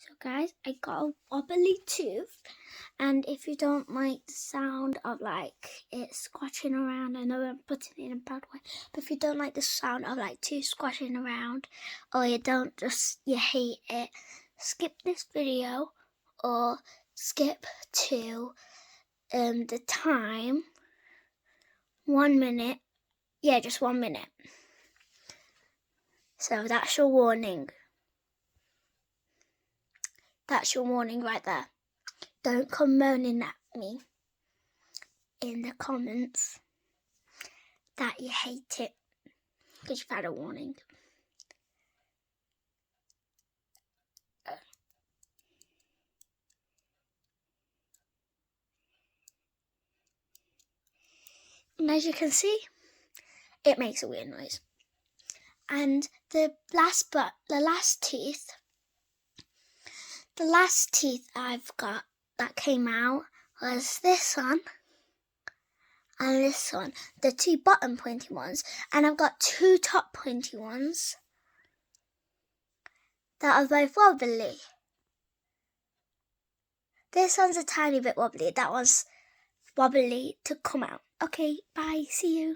So guys, I got a wobbly tooth, and if you don't like the sound of like it squashing around, I know I'm putting it in a bad way, but if you don't like the sound of like tooth squashing around, or you hate it, skip this video or skip to the time, 1 minute, just 1 minute. So that's your warning. That's your warning right there. Don't come moaning at me in the comments that you hate it because you've had a warning. And as you can see, it makes a weird noise. And the last teeth I've got that came out was this one and this one, the two bottom pointy ones, and I've got two top pointy ones that are both wobbly. This one's a tiny bit wobbly, that one's wobbly to come out. Okay, bye, see you.